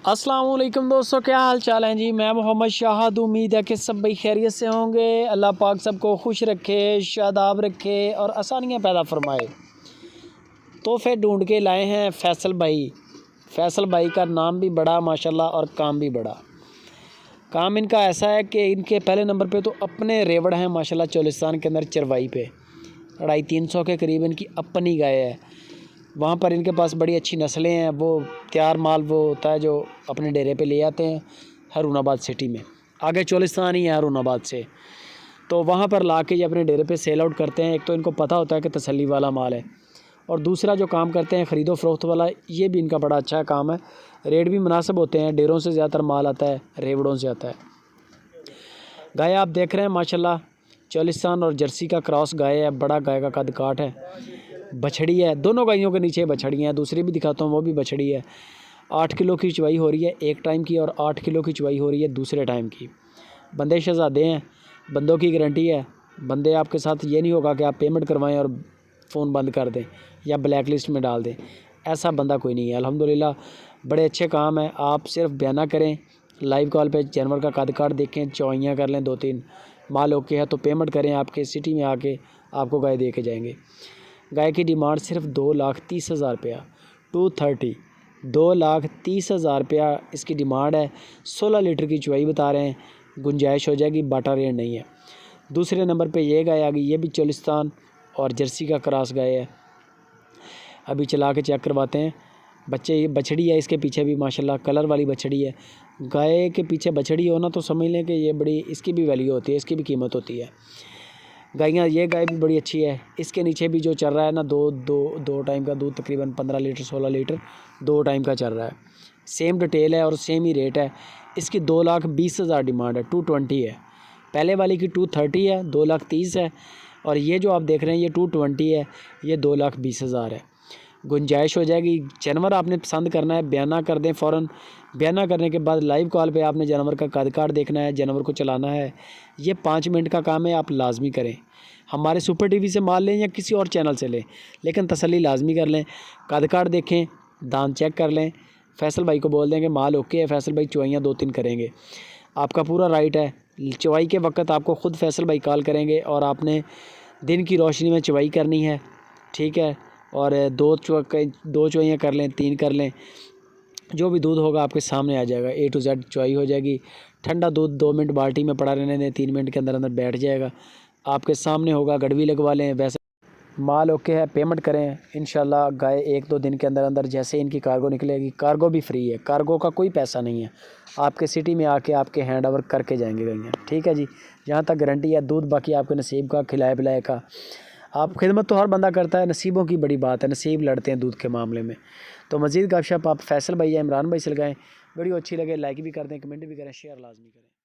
अस्सलाम वालेकुम दोस्तों, क्या हाल चाल हैं जी। मैं मोहम्मद शाहद, उम्मीद है कि सब भाई खैरियत से होंगे। अल्लाह पाक सबको खुश रखे, शादाब रखे और आसानियाँ पैदा फरमाए। तोहफे ढूंढ के लाए हैं फैसल भाई। फैसल भाई का नाम भी बड़ा माशाल्लाह और काम भी बड़ा। काम इनका ऐसा है कि इनके पहले नंबर पे तो अपने रेवड़ हैं माशाल्लाह, चोलिस्तान के अंदर चरवाई पे 250-300 के करीब इनकी अपनी गाय है। वहाँ पर इनके पास बड़ी अच्छी नस्लें हैं। वो तैयार माल वो होता है जो अपने डेरे पे ले आते हैं हारूनाबाद सिटी में, आगे चोलिस्तान ही है हारूनाबाद से। तो वहाँ पर ला के ये अपने डेरे पे सेल आउट करते हैं। एक तो इनको पता होता है कि तसल्ली वाला माल है, और दूसरा जो काम करते हैं ख़रीदो फ़रोख्त वाला, ये भी इनका बड़ा अच्छा काम है। रेट भी मुनासिब होते हैं, डेरों से ज़्यादातर माल आता है, रेवड़ों से आता है। गाय आप देख रहे हैं माशाल्लाह, चोलिस्तान और जर्सी का क्रॉस गाय है। बड़ा गाय का कद काठ है, बछड़ी है। दोनों गायों के नीचे बछड़ी हैं, दूसरी भी दिखाता हूँ, वो भी बछड़ी है। 8 किलो की चवाई हो रही है एक टाइम की, और 8 किलो की चवाई हो रही है दूसरे टाइम की। बंदे शहज़ादे हैं, बंदों की गारंटी है। बंदे आपके साथ ये नहीं होगा कि आप पेमेंट करवाएं और फ़ोन बंद कर दें या ब्लैक लिस्ट में डाल दें, ऐसा बंदा कोई नहीं है। अल्हम्दुलिल्लाह बड़े अच्छे काम है। आप सिर्फ बयाना करें, लाइव कॉल पे जानवर का कद काठ देखें, चौइयाँ कर लें 2-3, माल ओके है तो पेमेंट करें। आपके सिटी में आके आपको गाय दे के जाएंगे। गाय की डिमांड सिर्फ 2,30,000 रुपया, 230, 2,30,000 रुपया इसकी डिमांड है। 16 लीटर की चवाई बता रहे हैं, गुंजाइश हो जाएगी, बाटा रेट नहीं है। दूसरे नंबर पे ये गाय आ गई, ये भी चोलिस्तान और जर्सी का क्रॉस गाय है। अभी चला के चेक करवाते हैं। बछड़ी है इसके पीछे भी माशाल्लाह, कलर वाली बछड़ी है। गाय के पीछे बछड़ी हो ना तो समझ लें कि ये बड़ी, इसकी भी वैल्यू होती है, इसकी भी कीमत होती है। गायें, ये गाय भी बड़ी अच्छी है। इसके नीचे भी जो चल रहा है ना, दो टाइम का दूध, तकरीबन 15 लीटर 16 लीटर 2 टाइम का चल रहा है। सेम डिटेल है और सेम ही रेट है। इसकी 2,20,000 डिमांड है, 220 है। पहले वाली की 230 है, 2,30,000 है। और ये जो आप देख रहे हैं ये 220 है, ये 2,20,000 है। गुंजाइश हो जाएगी। जानवर आपने पसंद करना है, बयाना कर दें फ़ौरन। बयाना करने के बाद लाइव कॉल पे आपने जानवर का कद काठ देखना है, जानवर को चलाना है। ये 5 मिनट का काम है, आप लाजमी करें। हमारे सुपर टीवी से माल लें या किसी और चैनल से लें, लेकिन तसल्ली लाजमी कर लें। कद काठ देखें, दाम चेक कर लें। फैसल भाई को बोल दें कि माल ओके है, फैसल भाई चवाइयाँ 2-3 करेंगे। आपका पूरा राइट है। चवाई के वक्त आपको ख़ुद फैसल भाई कॉल करेंगे और आपने दिन की रोशनी में चवाई करनी है, ठीक है। और 2 चवाइयाँ कर लें, 3 कर लें, जो भी दूध होगा आपके सामने आ जाएगा। A to Z चवाई हो जाएगी। ठंडा दूध 2 मिनट बाल्टी में पड़ा रहने दें, 3 मिनट के अंदर अंदर बैठ जाएगा, आपके सामने होगा। गड़वी लगवा लें। वैसे माल ओके है, पेमेंट करें। इंशाल्लाह गाय 1-2 दिन के अंदर अंदर जैसे इनकी कार्गो निकलेगी, कार्गो भी फ्री है, कार्गो का कोई पैसा नहीं है। आपके सिटी में आके आपके हैंड ओवर करके जाएंगे गायें, ठीक है जी। जहाँ तक गारंटी है, दूध बाकी आपके नसीब का, खिलाए पिलाए का। आप खिदमत तो हर बंदा करता है, नसीबों की बड़ी बात है, नसीब लड़ते हैं दूध के मामले में। तो मज़ीद गपशप आप फैसल भाई या इमरान भाई से लगाएं। वीडियो अच्छी लगे लाइक भी कर दें, कमेंट भी करें, शेयर लाजमी करें।